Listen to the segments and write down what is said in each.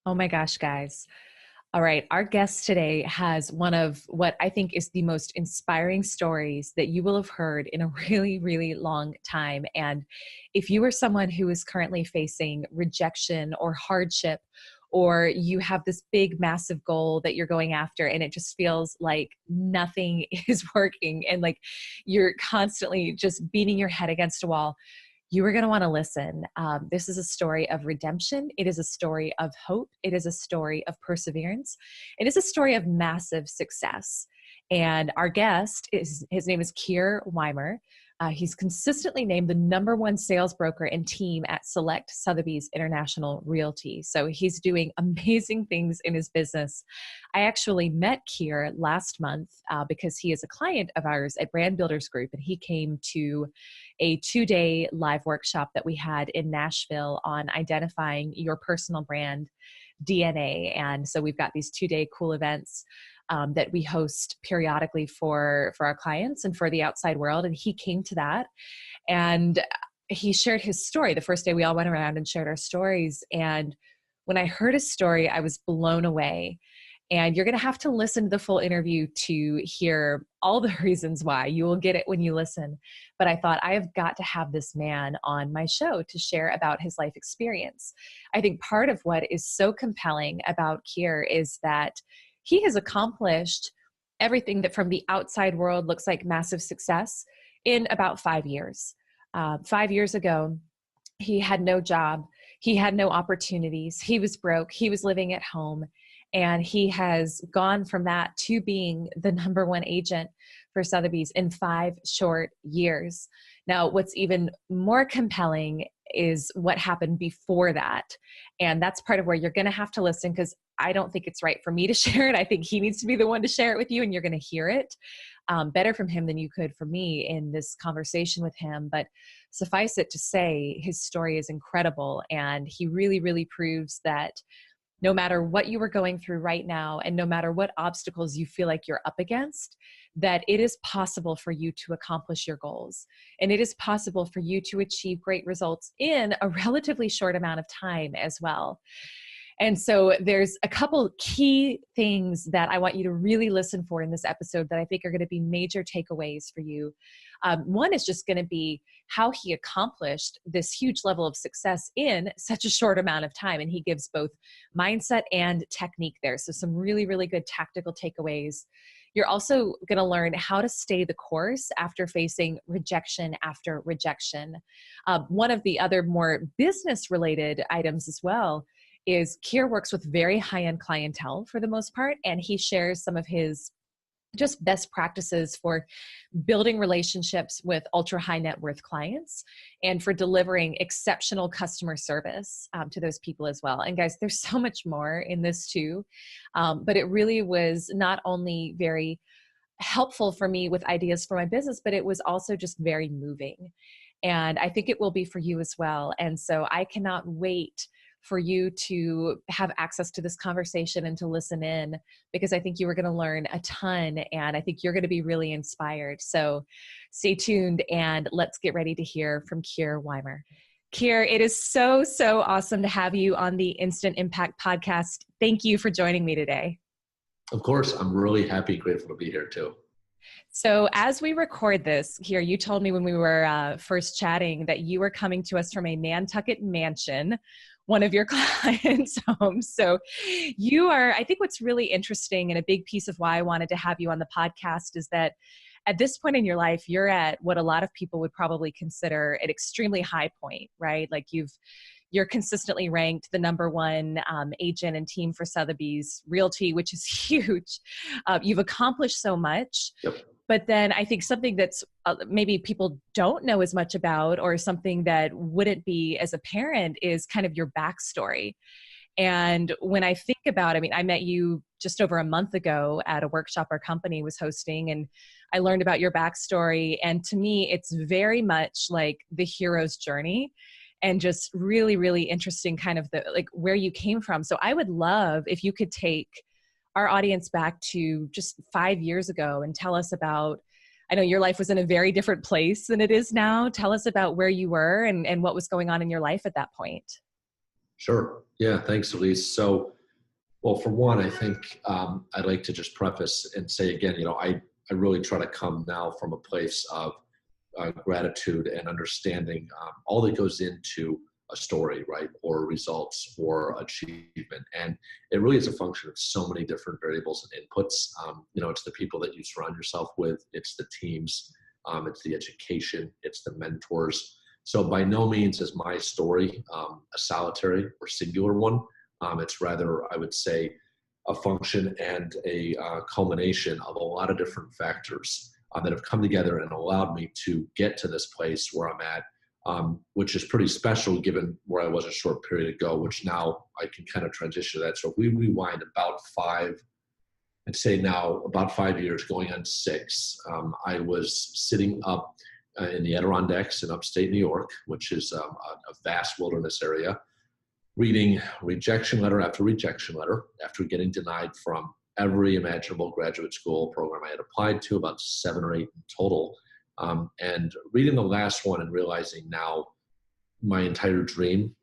Oh my gosh, guys. All right. Our guest today has one of what I think is the most inspiring stories that you will have heard in a really, really long time. And if you are someone who is currently facing rejection or hardship, or you have this big, massive goal that you're going after, and it just feels like nothing is working, and like you're constantly just beating your head against a wall, you are going to want to listen. This is a story of redemption. It is a story of hope. It is a story of perseverance. It is a story of massive success. And our guest his name is Keir Weimer. He's consistently named the #1 sales broker and team at Select Sotheby's International Realty. So he's doing amazing things in his business. I actually met Keir last month because he is a client of ours at Brand Builders Group, and he came to a 2-day live workshop that we had in Nashville on identifying your personal brand DNA. And so we've got these 2-day cool events that we host periodically for our clients and for the outside world. And he came to that, and he shared his story. The first day we all went around and shared our stories. And when I heard his story, I was blown away. And you're going to have to listen to the full interview to hear all the reasons why. You will get it when you listen. But I thought, I have got to have this man on my show to share about his life experience. I think part of what is so compelling about Keir is that he has accomplished everything that from the outside world looks like massive success in about 5 years. 5 years ago, he had no job. He had no opportunities. He was broke. He was living at home. And he has gone from that to being the #1 agent for Sotheby's in 5 short years. Now, what's even more compelling is what happened before that. And that's part of where you're going to have to listen, because I don't think it's right for me to share it. I think he needs to be the one to share it with you, and you're going to hear it better from him than you could from me in this conversation with him. But suffice it to say, his story is incredible. And he really, really proves that no matter what you are going through right now, and no matter what obstacles you feel like you're up against, that it is possible for you to accomplish your goals. And it is possible for you to achieve great results in a relatively short amount of time as well. And so there's a couple key things that I want you to really listen for in this episode that I think are going to be major takeaways for you. One is just going to be how he accomplished this huge level of success in such a short amount of time. And he gives both mindset and technique there. So some really, really good tactical takeaways. You're also going to learn how to stay the course after facing rejection after rejection. One of the other more business related items as well is Keir works with very high-end clientele for the most part, and he shares some of his just best practices for building relationships with ultra high net worth clients and for delivering exceptional customer service to those people as well. And guys, there's so much more in this too, but it really was not only very helpful for me with ideas for my business, but it was also just very moving. And I think it will be for you as well. And so I cannot wait for you to have access to this conversation and to listen in, because I think you are going to learn a ton, and I think you're going to be really inspired. So stay tuned, and let's get ready to hear from Keir Weimer. Keir, it is so, so awesome to have you on the Instant Impact podcast. Thank you for joining me today. Of course, I'm really happy, grateful to be here too. So as we record this here, you told me when we were first chatting that you were coming to us from a Nantucket mansion, one of your clients' homes. So you are, I think what's really interesting, and a big piece of why I wanted to have you on the podcast, is that at this point in your life, you're at what a lot of people would probably consider an extremely high point, right? Like you're consistently ranked the #1 agent and team for Sotheby's Realty, which is huge. You've accomplished so much. Yep. But then I think something that's maybe people don't know as much about, or something that wouldn't be as apparent, is kind of your backstory. And when I think about, I mean, I met you just over a month ago at a workshop our company was hosting, and I learned about your backstory. And to me, it's very much like the hero's journey, and just really, really interesting kind of like where you came from. So I would love if you could take our audience back to just 5 years ago and tell us about, I know your life was in a very different place than it is now. Tell us about where you were and what was going on in your life at that point. Sure. Yeah. Thanks, Elyse. So Well, for one, I think I'd like to just preface and say again, I really try to come now from a place of gratitude and understanding all that goes into a story, right, or results or achievement. And it really is a function of so many different variables and inputs. It's the people that you surround yourself with, it's the teams, it's the education, it's the mentors. So by no means is my story a solitary or singular one. It's rather, I would say, a function and a culmination of a lot of different factors that have come together and allowed me to get to this place where I'm at, which is pretty special given where I was a short period ago, which now I can kind of transition to that. So if we rewind I'd say now about 5 years, going on 6, I was sitting up in the Adirondacks in upstate New York, which is a vast wilderness area, reading rejection letter after rejection letter after getting denied from every imaginable graduate school program I had applied to, about 7 or 8 in total. And reading the last one and realizing now my entire dream,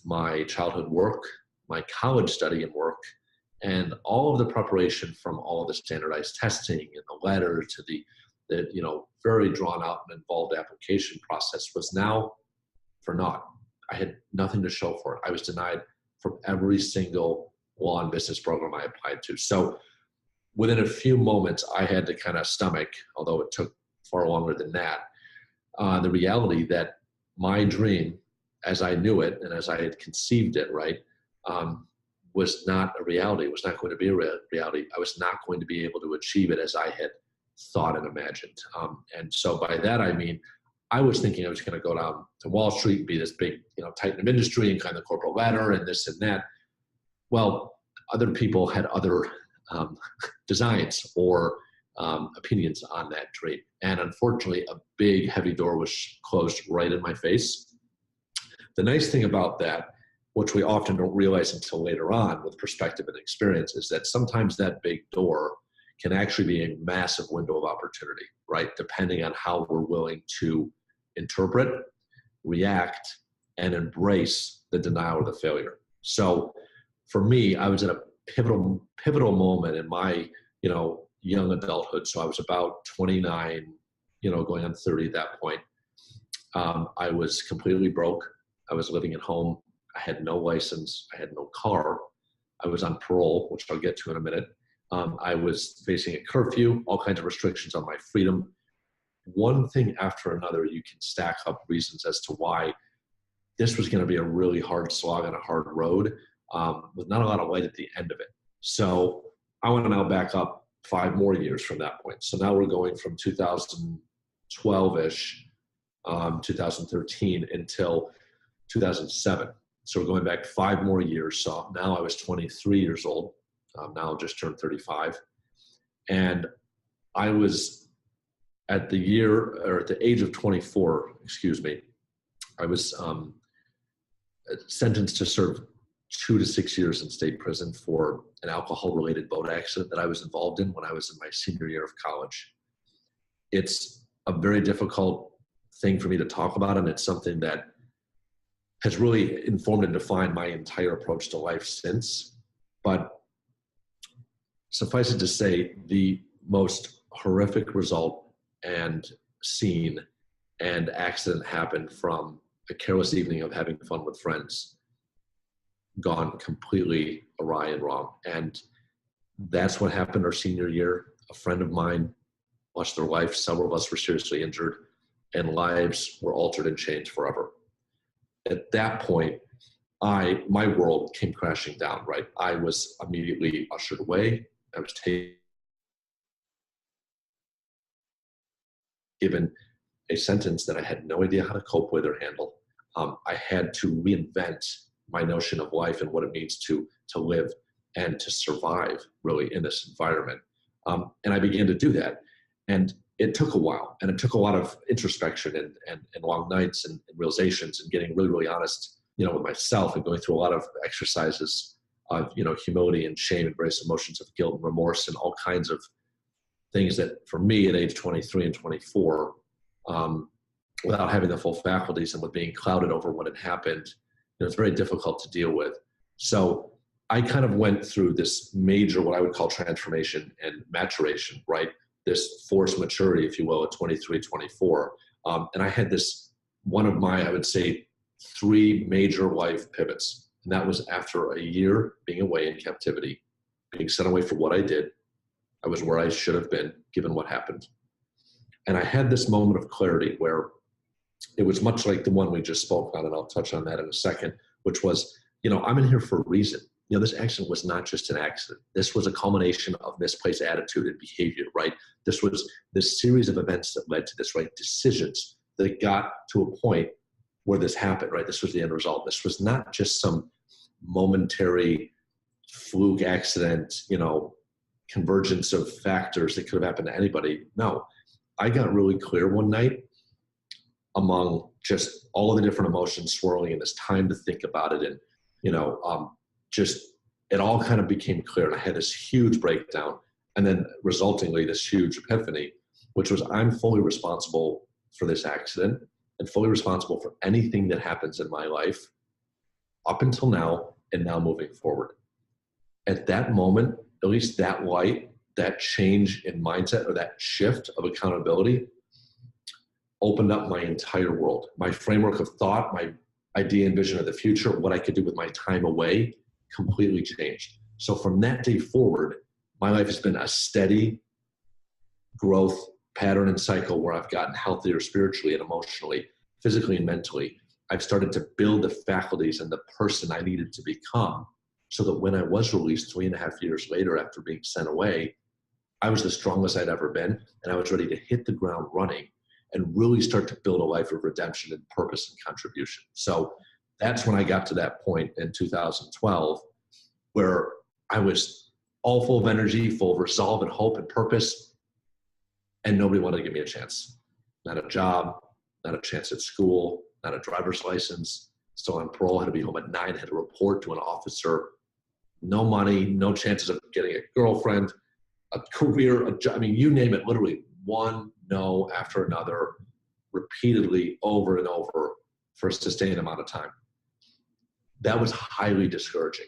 my childhood work, my college study and work, and all of the preparation from all of the standardized testing and the letter to the very drawn out and involved application process was now for naught. I had nothing to show for it. I was denied from every single law and business program I applied to. So within a few moments, I had to kind of stomach, although it took far longer than that, the reality that my dream, as I knew it and as I had conceived it, right, was not a reality. It was not going to be a reality. I was not going to be able to achieve it as I had thought and imagined. And so by that, I mean, I was thinking I was going to go down to Wall Street and be this big, titan of industry and kind of corporate ladder and this and that. Well, other people had other designs or opinions on that dream. And unfortunately, a big, heavy door was closed right in my face. The nice thing about that, which we often don't realize until later on with perspective and experience, is that sometimes that big door can actually be a massive window of opportunity, right? Depending on how we're willing to interpret, react, and embrace the denial or the failure. So for me, I was at a pivotal moment in my, young adulthood. So I was about 29, going on 30 at that point. I was completely broke. I was living at home. I had no license. I had no car. I was on parole, which I'll get to in a minute. I was facing a curfew, all kinds of restrictions on my freedom. One thing after another, you can stack up reasons as to why this was going to be a really hard slog and a hard road with not a lot of light at the end of it. So I want to now back up 5 more years from that point. So now we're going from 2012-ish, 2013 until 2007. So we're going back 5 more years. So now I was 23 years old. Now I've just turned 35. And I was at the age of 24, I was sentenced to serve 2 to 6 years in state prison for an alcohol-related boat accident that I was involved in when I was in my senior year of college. It's a very difficult thing for me to talk about, and it's something that has really informed and defined my entire approach to life since. But suffice it to say, the most horrific result and scene and accident happened from a careless evening of having fun with friends gone completely awry and wrong. And that's what happened our senior year. A friend of mine lost their life. Several of us were seriously injured, and lives were altered and changed forever. At that point, my world came crashing down, right? I was immediately ushered away. I was given a sentence that I had no idea how to cope with or handle. I had to reinvent my notion of life and what it means to live and to survive really in this environment. And I began to do that. And it took a while, and it took a lot of introspection and long nights and realizations and getting really, really honest, with myself and going through a lot of exercises of, humility and shame, embrace emotions of guilt and remorse and all kinds of things that for me at age 23 and 24, without having the full faculties and with being clouded over what had happened, it's very difficult to deal with. So I kind of went through this major, what I would call transformation and maturation, right? This forced maturity, if you will, at 23, 24. And I had this, one of my, I would say, 3 major life pivots. And that was after a year being away in captivity, being sent away for what I did. I was where I should have been, given what happened. And I had this moment of clarity where it was much like the one we just spoke on, and I'll touch on that in a second, which was, I'm in here for a reason. This accident was not just an accident. This was a culmination of misplaced attitude and behavior, right? This was this series of events that led to this, right? Decisions that got to a point where this happened, right? This was the end result. This was not just some momentary fluke accident, convergence of factors that could have happened to anybody. No, I got really clear one night among just all of the different emotions swirling and this time to think about it. And, just it all kind of became clear. And I had this huge breakdown, and then resultingly this huge epiphany, which was I'm fully responsible for this accident and fully responsible for anything that happens in my life up until now and now moving forward. At that moment, at least that light, that change in mindset or that shift of accountability opened up my entire world. My framework of thought, my idea and vision of the future, what I could do with my time away completely changed. So from that day forward, my life has been a steady growth pattern and cycle where I've gotten healthier spiritually and emotionally, physically and mentally. I've started to build the faculties and the person I needed to become so that when I was released 3.5 years later after being sent away, I was the strongest I'd ever been, and I was ready to hit the ground running and really start to build a life of redemption and purpose and contribution. So that's when I got to that point in 2012 where I was all full of energy, full of resolve and hope and purpose, and nobody wanted to give me a chance. Not a job, not a chance at school, not a driver's license, still on parole, had to be home at 9, had to report to an officer, no money, no chances of getting a girlfriend, a career, a job, you name it, literally one no after another, repeatedly over and over for a sustained amount of time. That was highly discouraging.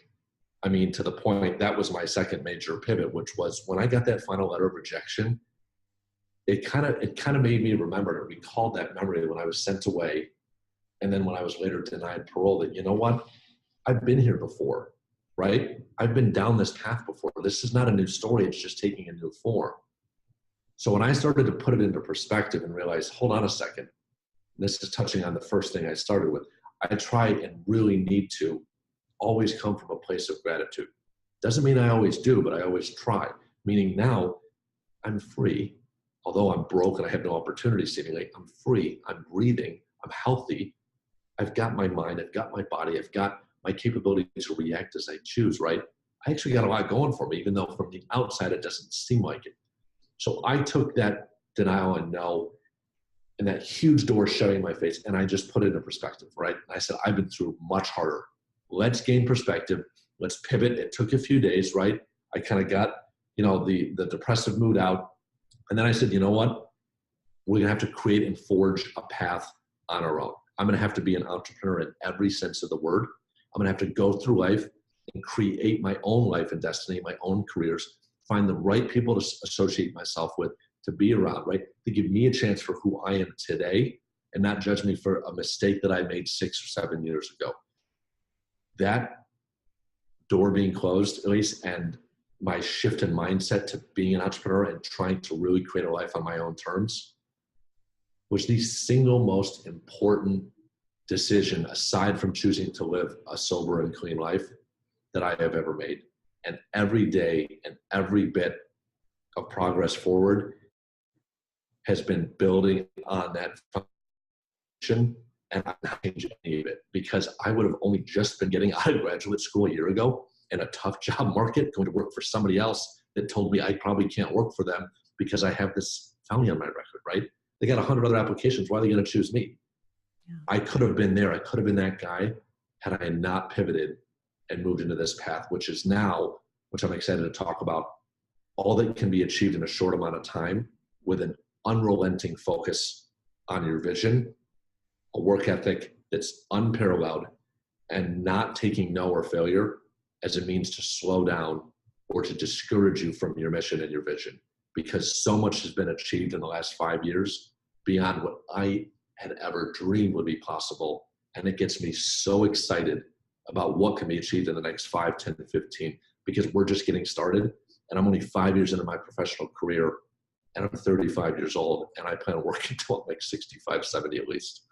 To the point, that was my second major pivot, which was when I got that final letter of rejection, it kind of made me remember to recall that memory when I was sent away. And then when I was later denied parole, that, what? I've been here before, right? I've been down this path before. This is not a new story. It's just taking a new form. So when I started to put it into perspective and realize, hold on a second, this is touching on the first thing I started with. I try and really need to always come from a place of gratitude. Doesn't mean I always do, but I always try. Meaning now I'm free. Although I'm broke and I have no opportunity seemingly, I'm free, I'm breathing, I'm healthy. I've got my mind, I've got my body, I've got my capability to react as I choose, right? I actually got a lot going for me, even though from the outside it doesn't seem like it. So I took that denial and no, and that huge door shutting in my face, and I just put it into perspective, right? And I said, I've been through much harder. Let's gain perspective. Let's pivot. It took a few days, right? I kind of got, the depressive mood out. And then I said, you know what? We're going to have to create and forge a path on our own. I'm going to have to be an entrepreneur in every sense of the word. I'm going to have to go through life and create my own life and destiny, my own careers, find the right people to associate myself with, to be around, right? To give me a chance for who I am today and not judge me for a mistake that I made 6 or 7 years ago. That door being closed, Elyse, and my shift in mindset to being an entrepreneur and trying to really create a life on my own terms was the single most important decision, aside from choosing to live a sober and clean life, that I have ever made. And every day and every bit of progress forward has been building on that foundation, and I'm not changing any of it, because I would have only just been getting out of graduate school a year ago in a tough job market, going to work for somebody else that told me I probably can't work for them because I have this felony on my record, right? They got 100 other applications. Why are they going to choose me? Yeah. I could have been there. I could have been that guy had I not pivoted and moved into this path, which is now, which I'm excited to talk about, all that can be achieved in a short amount of time with an unrelenting focus on your vision, a work ethic that's unparalleled, and not taking no or failure as a means to slow down or to discourage you from your mission and your vision, because so much has been achieved in the last 5 years beyond what I had ever dreamed would be possible. And it gets me so excited about what can be achieved in the next 5, 10, 15, because we're just getting started. And I'm only 5 years into my professional career, and I'm 35 years old, and I plan on working until I'm like 65, 70 at least.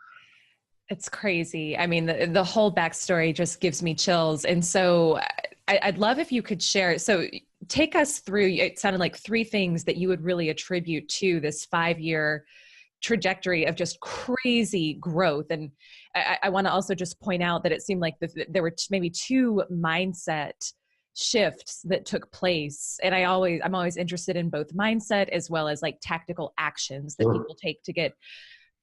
It's crazy. I mean, the whole backstory just gives me chills. And so I'd love if you could share. So take us through, it sounded like 3 things that you would really attribute to this 5-year trajectory of just crazy growth. And I want to also just point out that it seemed like there were maybe 2 mindset shifts that took place. And I'm always interested in both mindset as well as like tactical actions that Sure. people take to get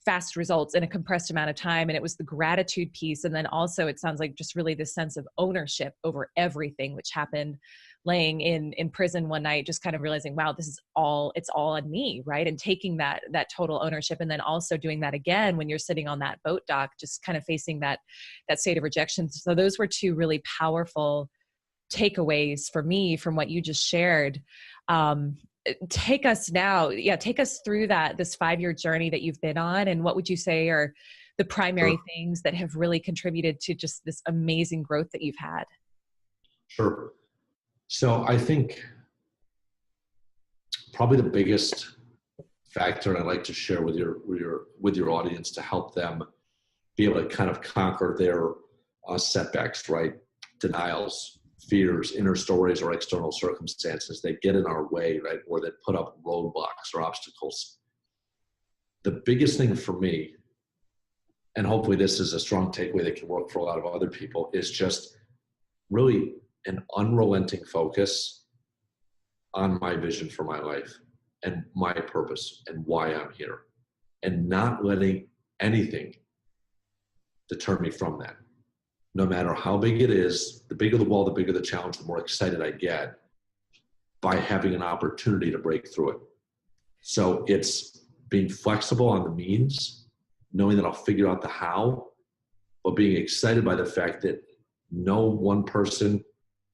fast results in a compressed amount of time. And it was the gratitude piece. And then also it sounds like just really this sense of ownership over everything, which happened laying in prison one night, just kind of realizing, wow, it's all on me, right? And taking that total ownership. And then also doing that again when you're sitting on that boat dock, just kind of facing that state of rejection. So those were 2 really powerful takeaways for me from what you just shared. Take us through this 5-year journey that you've been on, and what would you say are the primary Sure. things that have really contributed to just this amazing growth that you've had? Sure. So I think probably the biggest factor, and I'd like to share with your audience to help them be able to kind of conquer their setbacks, right? Denials, fears, inner stories, or external circumstances that get in our way, right? Or that put up roadblocks or obstacles. The biggest thing for me, and hopefully this is a strong takeaway that can work for a lot of other people, is just really an unrelenting focus on my vision for my life and my purpose and why I'm here, and not letting anything deter me from that. No matter how big it is, the bigger the wall, the bigger the challenge, the more excited I get by having an opportunity to break through it. So it's being flexible on the means, knowing that I'll figure out the how, but being excited by the fact that no one person,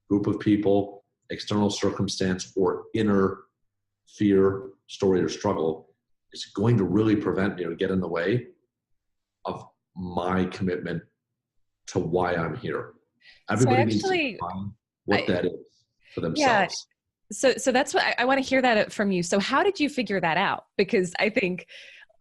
group of people, external circumstance, or inner fear, story, or struggle is going to really prevent me or get in the way of my commitment to why I'm here. Everybody needs to define what that is for themselves. Yeah. So that's what I want to hear that from you. So how did you figure that out? Because I think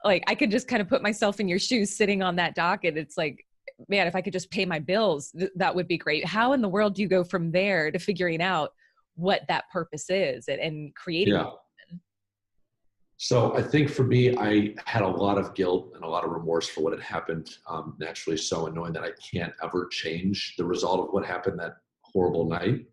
like I could just kind of put myself in your shoes sitting on that dock, and it's like, man, if I could just pay my bills, that would be great. How in the world do you go from there to figuring out what that purpose is and creating it? So I think for me, I had a lot of guilt and a lot of remorse for what had happened, naturally so, and knowing that I can't ever change the result of what happened that horrible night.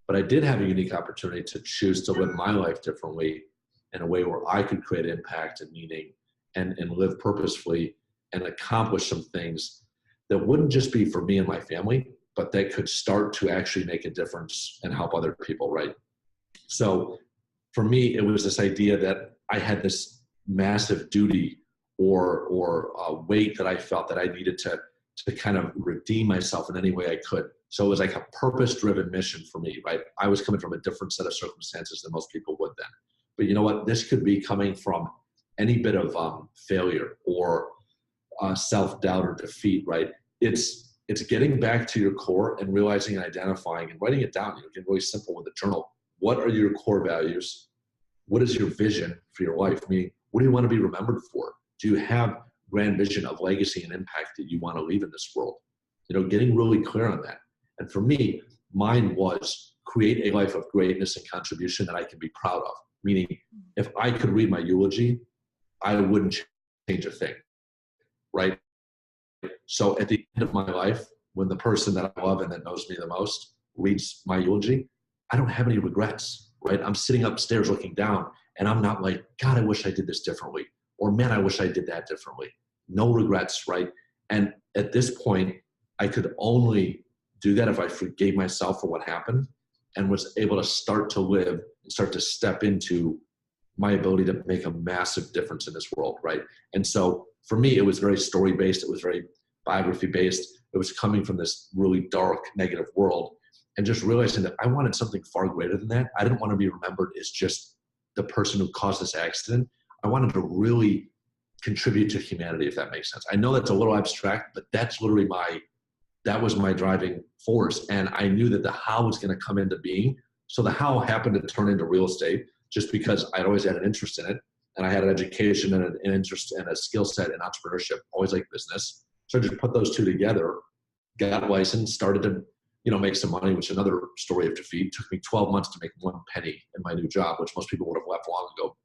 But I did have a unique opportunity to choose to live my life differently in a way where I could create impact and meaning and live purposefully and accomplish some things that wouldn't just be for me and my family, but that could start to actually make a difference and help other people, right? So for me, it was this idea that I had this massive duty or weight that I felt that I needed to kind of redeem myself in any way I could. So it was like a purpose-driven mission for me, right? I was coming from a different set of circumstances than most people would then. But you know what? This could be coming from any bit of failure or self-doubt or defeat, right? It's getting back to your core and realizing and identifying and writing it down. You know, get really simple with a journal. What are your core values? What is your vision for your life? I mean, what do you want to be remembered for? Do you have grand vision of legacy and impact that you want to leave in this world? You know, getting really clear on that. And for me, mine was create a life of greatness and contribution that I can be proud of. Meaning, if I could read my eulogy, I wouldn't change a thing, right? So at the end of my life, when the person that I love and that knows me the most reads my eulogy, I don't have any regrets, right? I'm sitting upstairs looking down and I'm not like, God, I wish I did this differently. Or man, I wish I did that differently. No regrets, right? And at this point, I could only do that if I forgave myself for what happened and was able to start to live and start to step into my ability to make a massive difference in this world, right? And so for me, it was very story-based. It was very biography-based. It was coming from this really dark, negative world and just realizing that I wanted something far greater than that. I didn't want to be remembered as just the person who caused this accident. I wanted to really contribute to humanity, if that makes sense. I know that's a little abstract, but that's literally that was my driving force. And I knew that the how was going to come into being. So the how happened to turn into real estate just because I'd always had an interest in it. And I had an education and an interest and a skill set in entrepreneurship, always like business. So I just put those two together, got licensed, started to, make some money, which is another story of defeat. It took me 12 months to make 1 penny in my new job, which most people would have left long ago.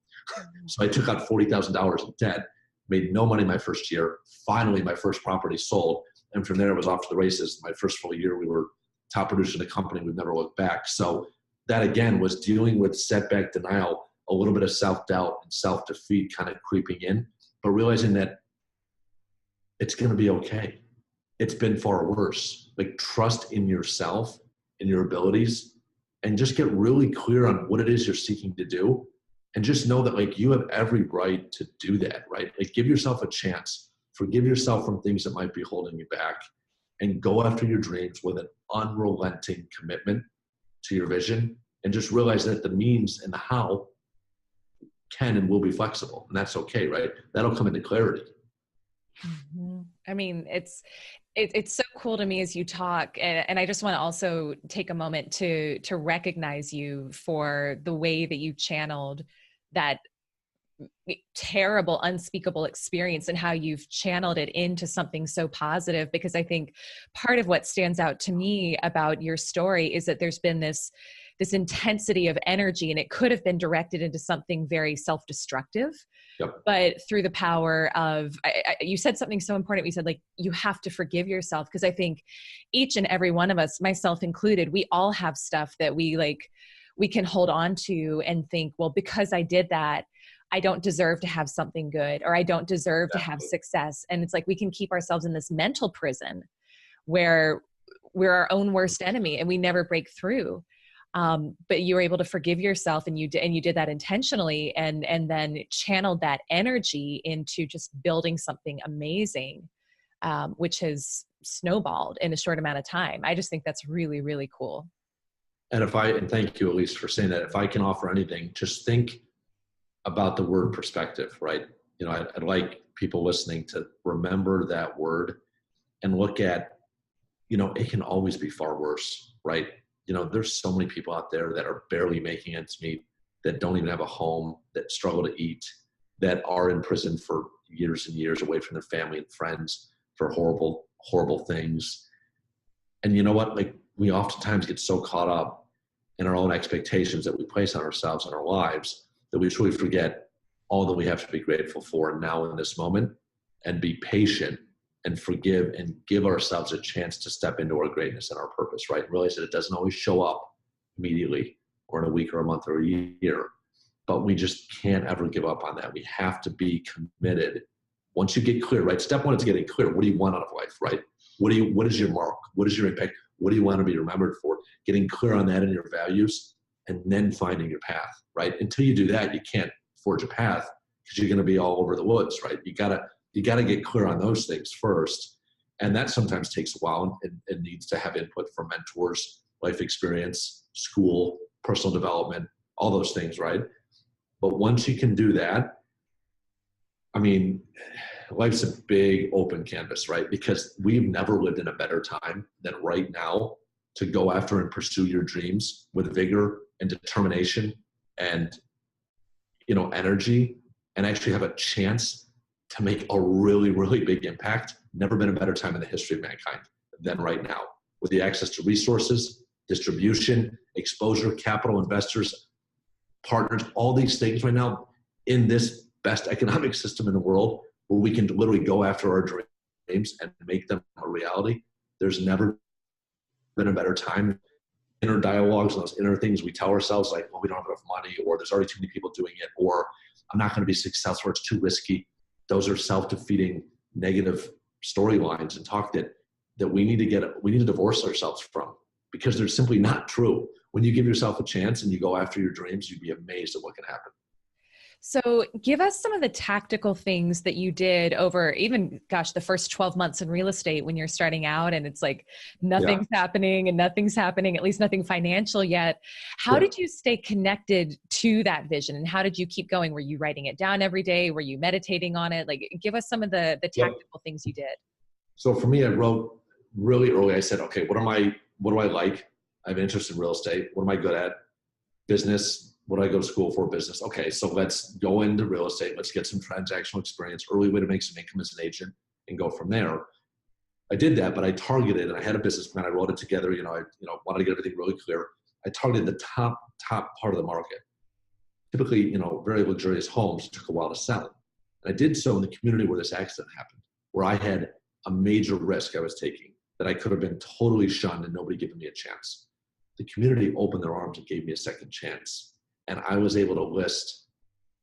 So I took out $40,000 in debt, made no money my first year. Finally, my first property sold. And from there, it was off to the races. My first full year, we were top producer in the company. We've never looked back. So that, again, was dealing with setback denial, a little bit of self-doubt and self-defeat kind of creeping in, but realizing that it's going to be okay. It's been far worse. Like, trust in yourself, in your abilities, and just get really clear on what it is you're seeking to do. And just know that, like, you have every right to do that, right? Like, give yourself a chance. Forgive yourself from things that might be holding you back, and go after your dreams with an unrelenting commitment to your vision. And just realize that the means and the how can and will be flexible. And that's okay, right? That'll come into clarity. Mm-hmm. I mean, it's so cool to me as you talk. And I just want to also take a moment to recognize you for the way that you channeled that terrible, unspeakable experience and how you've channeled it into something so positive. Because I think part of what stands out to me about your story is that there's been this intensity of energy, and it could have been directed into something very self-destructive. Yep. But through the power of, you said something so important. You said, like, you have to forgive yourself. Because I think each and every one of us, myself included, we all have stuff that we can hold on to and think, well, because I did that, I don't deserve to have something good, or I don't deserve to have success. And it's like, we can keep ourselves in this mental prison where we're our own worst enemy and we never break through. But you were able to forgive yourself, and you did that intentionally, and then channeled that energy into just building something amazing, which has snowballed in a short amount of time. I just think that's really, really cool. And thank you, Elyse, for saying that. If I can offer anything, just think about the word perspective, right? I'd like people listening to remember that word and look at, it can always be far worse, right? There's so many people out there that are barely making ends meet, that don't even have a home, that struggle to eat, that are in prison for years and years away from their family and friends for horrible, horrible things. And you know what? Like, we oftentimes get so caught up in our own expectations that we place on ourselves and our lives that we truly forget all that we have to be grateful for now in this moment, and be patient and forgive and give ourselves a chance to step into our greatness and our purpose, right? Realize that it doesn't always show up immediately or in a week or a month or a year, but we just can't ever give up on that. We have to be committed. Once you get clear, right? Step one is getting clear. What do you want out of life, right? What is your mark? What is your impact? What do you want to be remembered for? Getting clear on that and your values, and then finding your path, right? Until you do that, you can't forge a path, because you're going to be all over the woods, right? You gotta get clear on those things first. And that sometimes takes a while, and needs to have input from mentors, life experience, school, personal development, all those things, right? But once you can do that, I mean, life's a big open canvas, right? Because we've never lived in a better time than right now to go after and pursue your dreams with vigor and determination and, energy, and actually have a chance to make a really, really big impact. Never been a better time in the history of mankind than right now, with the access to resources, distribution, exposure, capital, investors, partners, all these things right now in this best economic system in the world, where we can literally go after our dreams and make them a reality. There's never been a better time. Inner dialogues and those inner things we tell ourselves, like, well, we don't have enough money, or there's already too many people doing it, or I'm not going to be successful, or it's too risky. Those are self-defeating negative storylines and talk that we need to divorce ourselves from, because they're simply not true. When you give yourself a chance and you go after your dreams, you'd be amazed at what can happen. So give us some of the tactical things that you did over even, gosh, the first 12 months in real estate when you're starting out and it's like Yeah. nothing's happening and nothing's happening, at least nothing financial yet. How Yeah. did you stay connected to that vision and how did you keep going? Were you writing it down every day? Were you meditating on it? Like give us some of the Yep. tactical things you did. So for me, I wrote really early. I said, okay, what do I like? I have an interest in real estate. What am I good at? Business. What do I go to school for? Business. Okay, so let's go into real estate. Let's get some transactional experience, early way to make some income as an agent and go from there. I did that, but I targeted, and I had a business plan. I wrote it together. I wanted to get everything really clear. I targeted the top part of the market. Typically, very luxurious homes. It took a while to sell. And I did so in the community where this accident happened, where I had a major risk I was taking that I could have been totally shunned and nobody giving me a chance. The community opened their arms and gave me a second chance. And I was able to list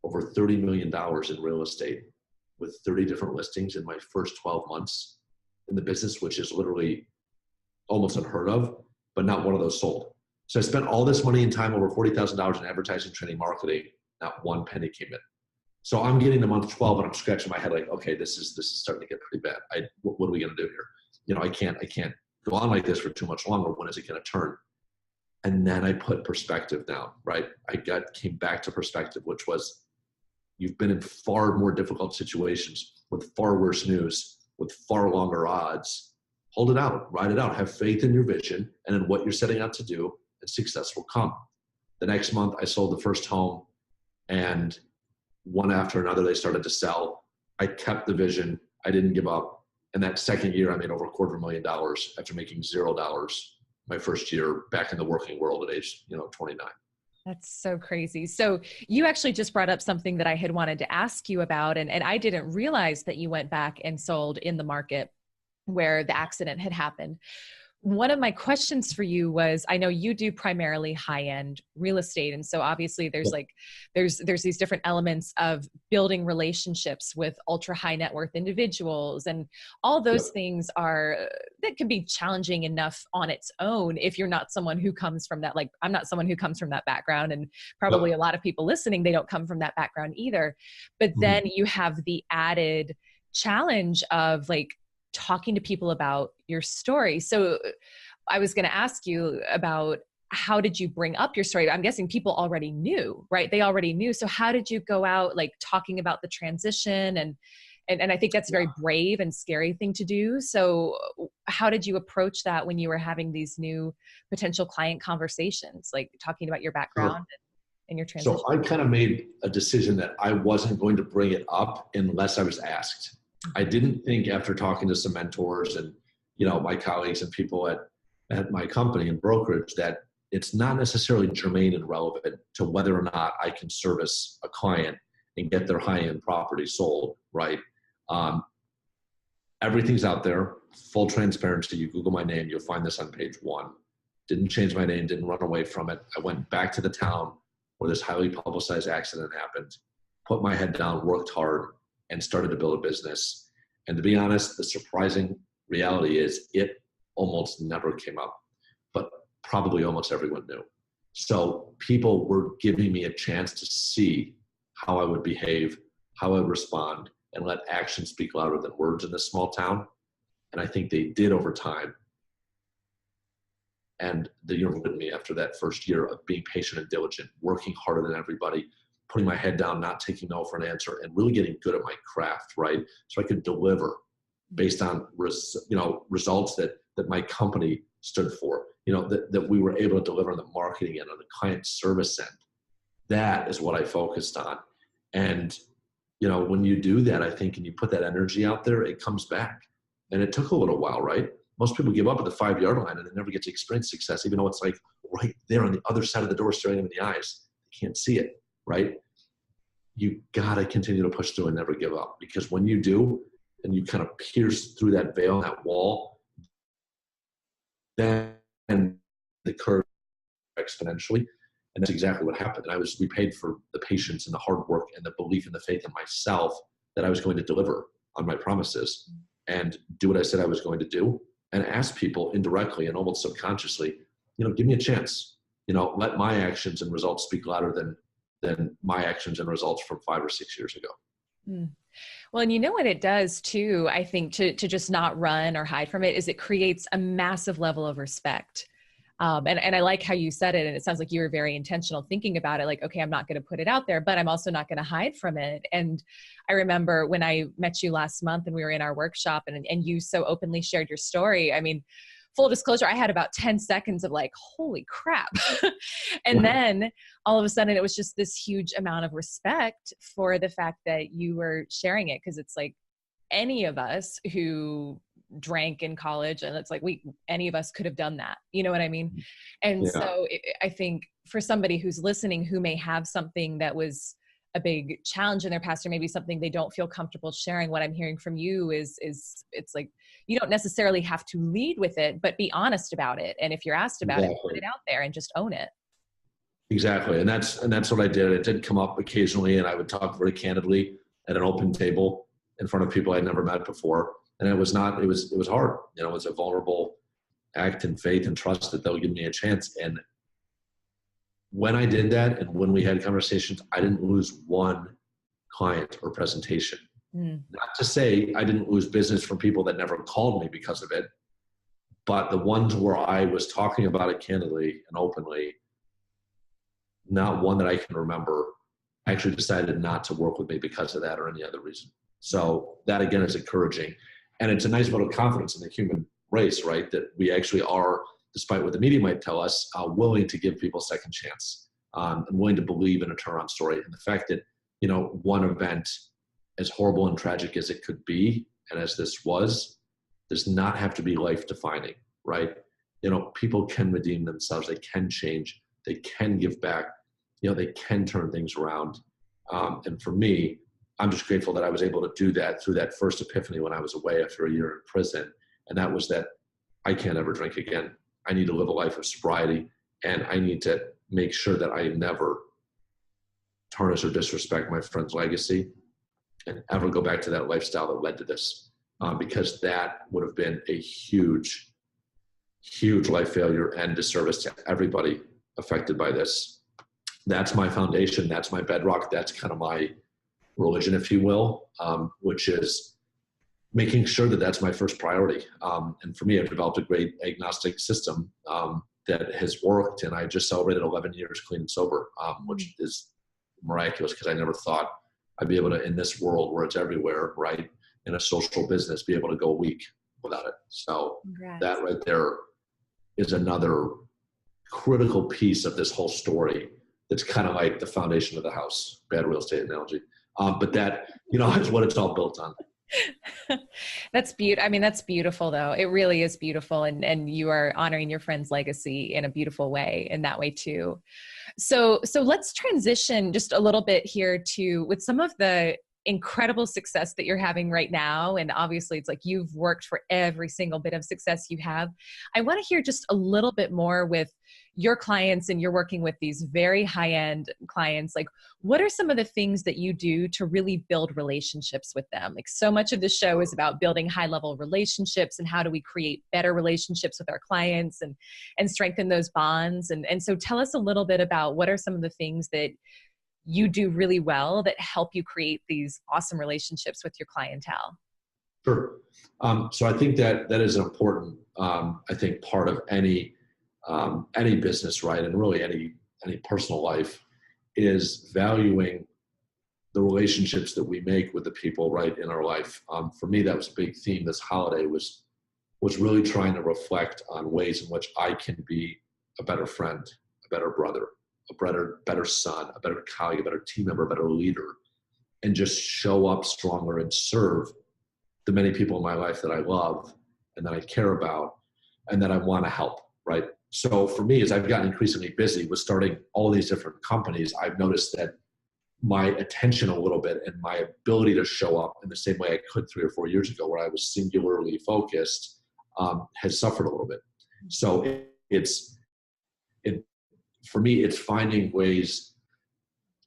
over $30 million in real estate with 30 different listings in my first 12 months in the business, which is literally almost unheard of, but not one of those sold. So I spent all this money and time, over $40,000 in advertising, training, marketing, not one penny came in. So I'm getting to month 12 and I'm scratching my head like, okay, this is starting to get pretty bad. What are we going to do here? I can't go on like this for too much longer. When is it going to turn? And then I put perspective down, right? Came back to perspective, which was, you've been in far more difficult situations with far worse news, with far longer odds. Hold it out, ride it out, have faith in your vision and in what you're setting out to do, and success will come. The next month I sold the first home, and one after another, they started to sell. I kept the vision. I didn't give up. And that second year, I made over $250,000 after making $0 my first year back in the working world at age 29. That's so crazy. So you actually just brought up something that I had wanted to ask you about, and I didn't realize that you went back and sold in the market where the accident had happened. One of my questions for you was, I know you do primarily high-end real estate. And so obviously there's there's these different elements of building relationships with ultra high net worth individuals. And all those things that can be challenging enough on its own if you're not someone who comes from that. Like, I'm not someone who comes from that background, and probably a lot of people listening, they don't come from that background either. But then you have the added challenge of talking to people about your story. So I was going to ask you about, how did you bring up your story? I'm guessing people already knew, right? They already knew. So how did you go out talking about the transition? And I think that's a very brave and scary thing to do. So how did you approach that when you were having these new potential client conversations, talking about your background and your transition? So I kind of made a decision that I wasn't going to bring it up unless I was asked. I didn't think, after talking to some mentors and, my colleagues and people at my company and brokerage, that it's not necessarily germane and relevant to whether or not I can service a client and get their high-end property sold, right? Everything's out there, full transparency. You Google my name, you'll find this on page 1. Didn't change my name, didn't run away from it. I went back to the town where this highly publicized accident happened, put my head down, worked hard, and started to build a business. And to be honest, the surprising reality is it almost never came up, but probably almost everyone knew. So people were giving me a chance to see how I would behave, how I would respond, and let action speak louder than words in this small town. And I think they did over time. And the universe with me after that first year of being patient and diligent, working harder than everybody, putting my head down, not taking no for an answer, and really getting good at my craft, right? So I could deliver based on results that my company stood for, that we were able to deliver on the marketing end, on the client service end. That is what I focused on. And, when you do that, I think, and you put that energy out there, it comes back. And it took a little while, right? Most people give up at the 5-yard line and they never get to experience success, even though it's right there on the other side of the door, staring them in the eyes. They can't see it. Right? You got to continue to push through and never give up, because when you do, and you kind of pierce through that veil, that wall, then the curve exponentially. And that's exactly what happened. And I was repaid for the patience and the hard work and the belief and the faith in myself that I was going to deliver on my promises and do what I said I was going to do, and ask people indirectly and almost subconsciously, give me a chance. Let my actions and results speak louder than than my actions and results from 5 or 6 years ago. Mm. Well, and you know what it does too, I think, to just not run or hide from it, is it creates a massive level of respect. And I like how you said it. And it sounds like you were very intentional thinking about it. Like, okay, I'm not going to put it out there, but I'm also not going to hide from it. And I remember when I met you last month and we were in our workshop and you so openly shared your story. I mean, full disclosure, I had about 10 seconds of like, holy crap. And then all of a sudden it was just this huge amount of respect for the fact that you were sharing it. Cause it's like any of us who drank in college, and it's like any of us could have done that. You know what I mean? And so I think for somebody who's listening, who may have something that was a big challenge in their past, or maybe something they don't feel comfortable sharing, what I'm hearing from you is it's like, you don't necessarily have to lead with it, but be honest about it. And if you're asked about it, put it out there and just own it. Exactly. And that's what I did. It did come up occasionally, and I would talk very candidly at an open table in front of people I'd never met before. And it was hard. It was a vulnerable act in faith and trust that they'll give me a chance. And when I did that, and when we had conversations, I didn't lose one client or presentation. Not to say I didn't lose business from people that never called me because of it, but the ones where I was talking about it candidly and openly, not one that I can remember actually decided not to work with me because of that or any other reason. So that, again, is encouraging. And it's a nice vote of confidence in the human race, right? That we actually are, despite what the media might tell us, willing to give people a second chance, and willing to believe in a turnaround story. And the fact that, one event, as horrible and tragic as it could be, and as this was, does not have to be life-defining, right? People can redeem themselves. They can change. They can give back. They can turn things around. And for me, I'm just grateful that I was able to do that through that first epiphany when I was away after a year in prison. And that was that I can't ever drink again. I need to live a life of sobriety, and I need to make sure that I never tarnish or disrespect my friend's legacy and ever go back to that lifestyle that led to this, because that would have been a huge, huge life failure and disservice to everybody affected by this. That's my foundation. That's my bedrock. That's kind of my religion, if you will, which is making sure that that's my first priority. And for me, I've developed a great agnostic system that has worked. And I just celebrated 11 years clean and sober, which is miraculous because I never thought I'd be able to, in this world where it's everywhere, right, in a social business, be able to go a week without it. So that right there is another critical piece of this whole story. That's kind of like the foundation of the house, bad real estate analogy. But that, is what it's all built on. That's beautiful. I mean, that's beautiful though. It really is beautiful. And you are honoring your friend's legacy in a beautiful way in that way too. So let's transition just a little bit here with some of the incredible success that you're having right now. And obviously it's like you've worked for every single bit of success you have. I want to hear just a little bit more with your clients, and you're working with these very high-end clients. Like, what are some of the things that you do to really build relationships with them? Like, so much of the show is about building high-level relationships and how do we create better relationships with our clients and strengthen those bonds. And so tell us a little bit about what are some of the things that you do really well that help you create these awesome relationships with your clientele. Sure. So I think that is an important, part of any business, right? And really any personal life, is valuing the relationships that we make with the people right in our life. For me, that was a big theme this holiday, was really trying to reflect on ways in which I can be a better friend, a better brother, a better son, a better colleague, a better team member, a better leader, and just show up stronger and serve the many people in my life that I love and that I care about and that I want to help, right? So for me, as I've gotten increasingly busy with starting all these different companies, I've noticed that my attention a little bit and my ability to show up in the same way I could 3 or 4 years ago, where I was singularly focused, has suffered a little bit. So for me, it's finding ways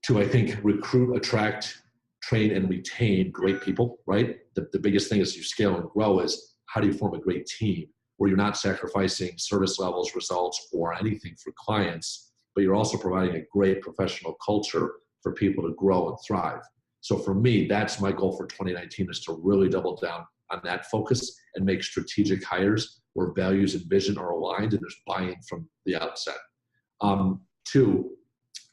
to, I think, recruit, attract, train, and retain great people, right? The biggest thing as you scale and grow is how do you form a great team where you're not sacrificing service levels, results, or anything for clients, but you're also providing a great professional culture for people to grow and thrive. So for me, that's my goal for 2019, is to really double down on that focus and make strategic hires where values and vision are aligned and there's buy-in from the outset. Two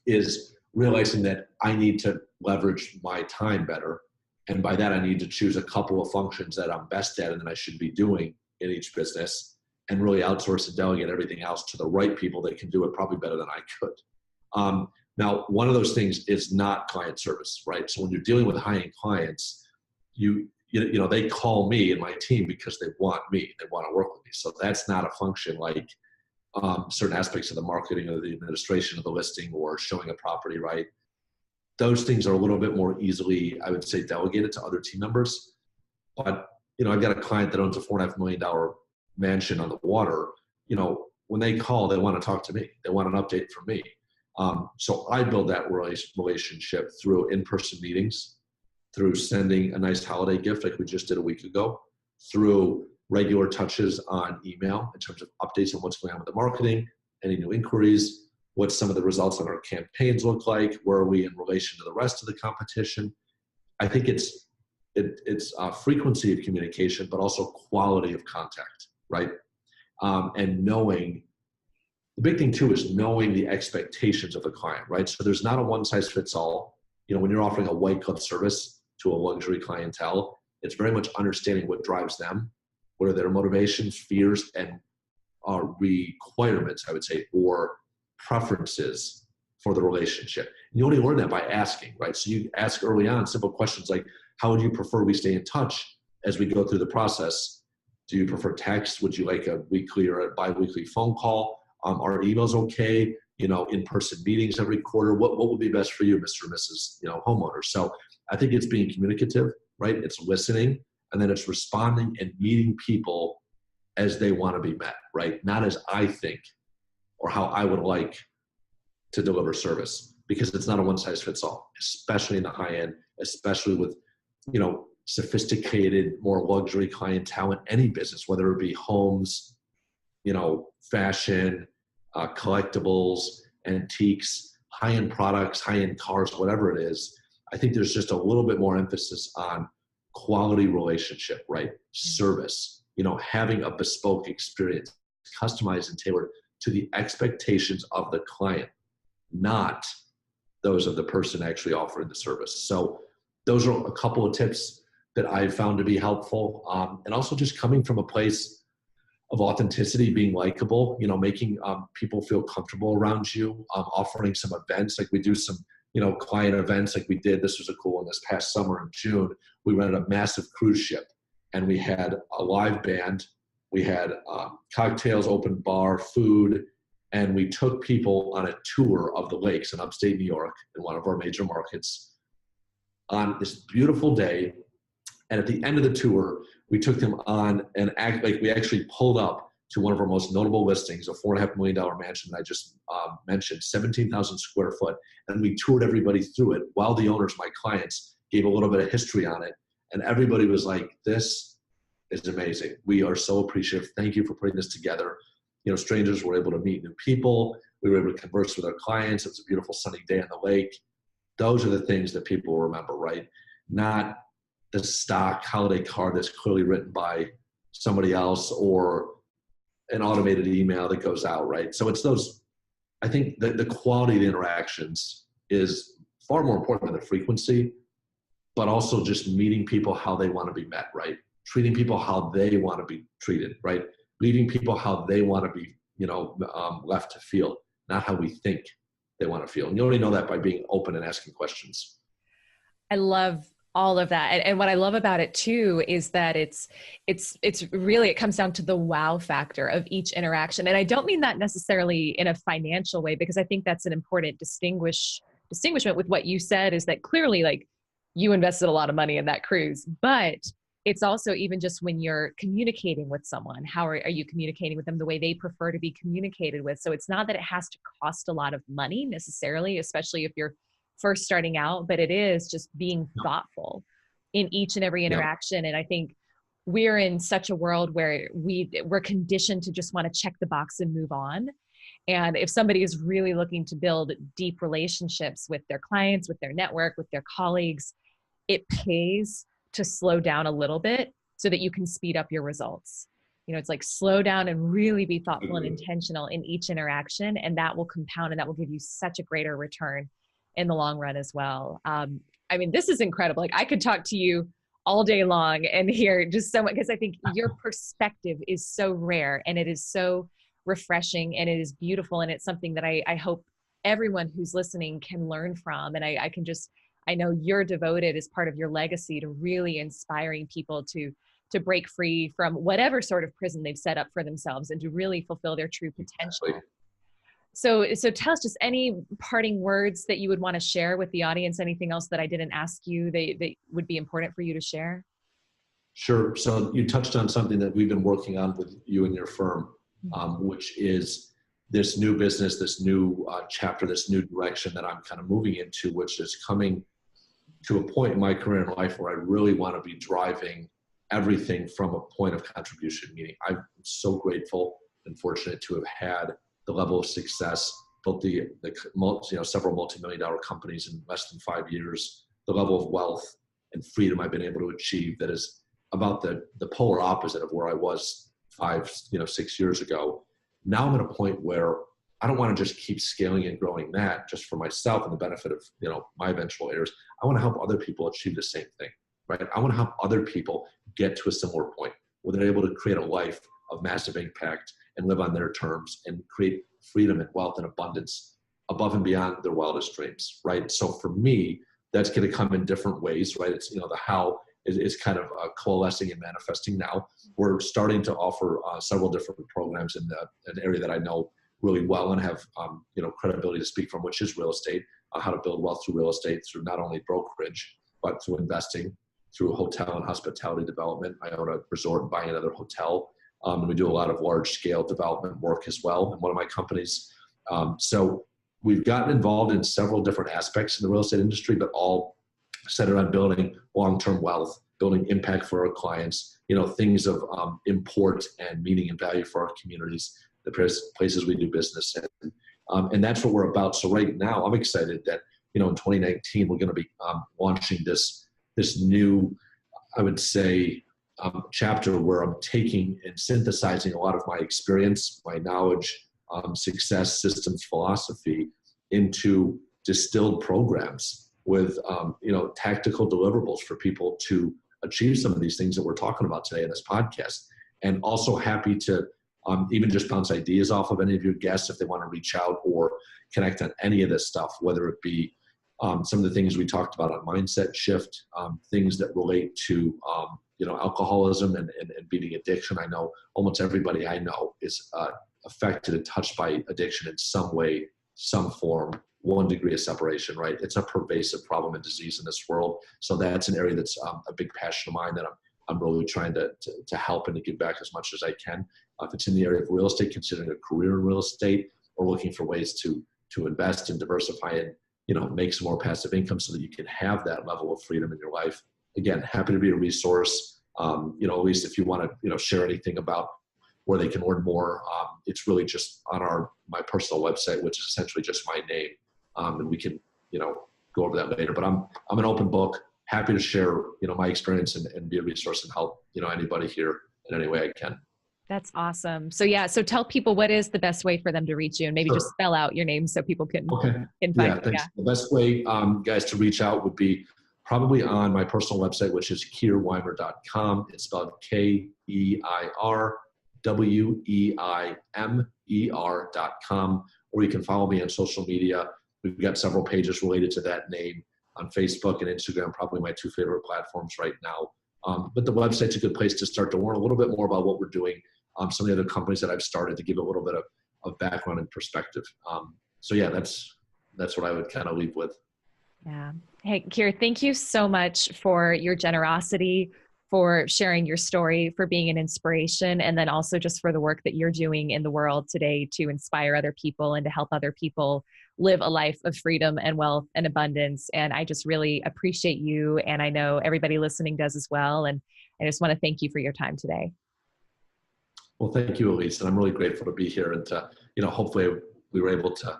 is realizing that I need to leverage my time better. And by that, I need to choose a couple of functions that I'm best at and that I should be doing in each business, and really outsource and delegate everything else to the right people that can do it probably better than I could. Now, one of those things is not client service, right? So when you're dealing with high-end clients, you know, they call me and my team because they want me, they want to work with me. So that's not a function like certain aspects of the marketing or the administration of the listing or showing a property, right? Those things are a little bit more easily, I would say, delegated to other team members. But, you know, I've got a client that owns a $4.5 million mansion on the water. You know, when they call, they want to talk to me. They want an update from me. So I build that relationship through in-person meetings, through sending a nice holiday gift like we just did a week ago, through regular touches on email in terms of updates on what's going on with the marketing, any new inquiries, what some of the results on our campaigns look like, where are we in relation to the rest of the competition. I think it's frequency of communication, but also quality of contact, right? And knowing, the big thing too is knowing the expectations of the client, right? So there's not a one size fits all. You know, when you're offering a white glove service to a luxury clientele, it's very much understanding what drives them, what are their motivations, fears, and requirements, I would say, or preferences for the relationship. And you only learn that by asking, right? So you ask early on simple questions like, how would you prefer we stay in touch as we go through the process? Do you prefer text? Would you like a weekly or a bi-weekly phone call? Are emails okay? You know, in-person meetings every quarter. What would be best for you, Mr. or Mrs. You know, homeowner? So I think it's being communicative, right? It's listening, and then it's responding and meeting people as they want to be met, right? Not as I think or how I would like to deliver service, because it's not a one size fits all, especially in the high end, especially with, you know, sophisticated, more luxury clientele in any business, whether it be homes, you know, fashion, collectibles, antiques, high-end products, high-end cars, whatever it is. I think there's just a little bit more emphasis on quality relationship, right? Service, you know, having a bespoke experience, customized and tailored to the expectations of the client, not those of the person actually offering the service. So those are a couple of tips that I've found to be helpful. And also just coming from a place of authenticity, being likable, you know, making people feel comfortable around you, offering some events, like we do some, you know, client events like we did. This was a cool one this past summer in June. We rented a massive cruise ship and we had a live band. We had cocktails, open bar, food, and we took people on a tour of the lakes in upstate New York in one of our major markets on this beautiful day. And at the end of the tour, we took them on an act, like we actually pulled up to one of our most notable listings, a $4.5 million mansion that I just mentioned, 17,000 square foot. And we toured everybody through it while the owners, my clients, gave a little bit of history on it. And everybody was like, this is amazing. We are so appreciative. Thank you for putting this together. You know, strangers were able to meet new people. We were able to converse with our clients. It was a beautiful sunny day on the lake. Those are the things that people remember, right? Not the stock holiday card that's clearly written by somebody else or an automated email that goes out, right? So it's those, I think the quality of the interactions is far more important than the frequency, but also just meeting people how they want to be met, right? Treating people how they want to be treated, right? Leaving people how they want to be, you know, left to feel, not how we think they want to feel. And you only know that by being open and asking questions. I love all of that. And what I love about it too is that it's really, it comes down to the wow factor of each interaction. And I don't mean that necessarily in a financial way, because I think that's an important distinguishment with what you said, is that clearly, like, you invested a lot of money in that cruise, but it's also even just when you're communicating with someone, how are you communicating with them the way they prefer to be communicated with? So it's not that it has to cost a lot of money necessarily, especially if you're first starting out, but it is just being thoughtful in each and every interaction. And I think we're in such a world where we're conditioned to just want to check the box and move on. And if somebody is really looking to build deep relationships with their clients, with their network, with their colleagues, it pays to slow down a little bit so that you can speed up your results. It's like slow down and really be thoughtful and intentional in each interaction, and that will compound and that will give you such a greater return in the long run as well. I mean, this is incredible. Like, I could talk to you all day long and hear just so much, because I think your perspective is so rare and it is so refreshing and it is beautiful. And it's something that I hope everyone who's listening can learn from. And I know you're devoted as part of your legacy to really inspiring people to break free from whatever sort of prison they've set up for themselves and to really fulfill their true potential. So tell us just any parting words that you would want to share with the audience, anything else that I didn't ask you that would be important for you to share? Sure. So you touched on something that we've been working on with you and your firm, which is this new business, this new chapter, this new direction that I'm kind of moving into, which is coming to a point in my career and life where I really want to be driving everything from a point of contribution, meaning I'm so grateful and fortunate to have had the level of success, built the several multi-million-dollar companies in less than 5 years, the level of wealth and freedom I've been able to achieve that is about the polar opposite of where I was 6 years ago. Now I'm at a point where I don't want to just keep scaling and growing that just for myself and the benefit of my eventual heirs. I want to help other people achieve the same thing, right? I want to help other people get to a similar point where they're able to create a life of massive impact and live on their terms and create freedom and wealth and abundance above and beyond their wildest dreams, right? So for me, that's going to come in different ways, right? It's, the how is kind of coalescing and manifesting now. We're starting to offer several different programs in an area that I know really well and have, credibility to speak from, which is real estate, how to build wealth through real estate, through not only brokerage, but through investing, through hotel and hospitality development. I own a resort and buying another hotel. And we do a lot of large scale development work as well in one of my companies. So we've gotten involved in several different aspects in the real estate industry, but all centered on building long-term wealth, building impact for our clients, things of import and meaning and value for our communities, the places we do business in. And that's what we're about. So right now I'm excited that, in 2019, we're going to be launching this new, I would say, chapter where I'm taking and synthesizing a lot of my experience, my knowledge, success systems philosophy into distilled programs with, tactical deliverables for people to achieve some of these things that we're talking about today in this podcast. And also happy to even just bounce ideas off of any of your guests if they want to reach out or connect on any of this stuff, whether it be some of the things we talked about on mindset shift, things that relate to, alcoholism and beating addiction. I know almost everybody I know is affected and touched by addiction in some way, some form, 1 degree of separation, right? It's a pervasive problem and disease in this world. So that's an area that's a big passion of mine that I'm really trying to help and to give back as much as I can. If it's in the area of real estate, considering a career in real estate, or looking for ways to invest and diversify and make some more passive income so that you can have that level of freedom in your life. Again, happy to be a resource. Elyse, if you want to share anything about where they can learn more, it's really just on my personal website, which is essentially just my name, and we can go over that later. But I'm an open book. Happy to share my experience and be a resource and help anybody here in any way I can. That's awesome. So tell people what is the best way for them to reach you, and maybe just spell out your name so people can find you. Thanks. Yeah. The best way, guys, to reach out would be probably on my personal website, which is keirweimer.com. It's spelled KeirWeimer.com. Or you can follow me on social media. We've got several pages related to that name on Facebook and Instagram, probably my 2 favorite platforms right now. But the website's a good place to start to learn a little bit more about what we're doing. Some of the other companies that I've started to give a little bit of background and perspective. That's what I would kind of leave with. Yeah. Hey, Keir, thank you so much for your generosity, for sharing your story, for being an inspiration, and then also just for the work that you're doing in the world today to inspire other people and to help other people live a life of freedom and wealth and abundance. And I just really appreciate you. And I know everybody listening does as well. And I just want to thank you for your time today. Well, thank you, Elyse. And I'm really grateful to be here and to, hopefully we were able to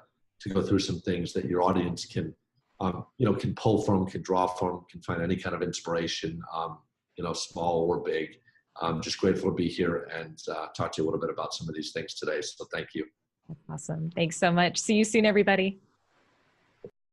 go through some things that your audience can, can pull from, can draw from, can find any kind of inspiration, small or big. I'm just grateful to be here and talk to you a little bit about some of these things today. So thank you. Awesome. Thanks so much. See you soon, everybody.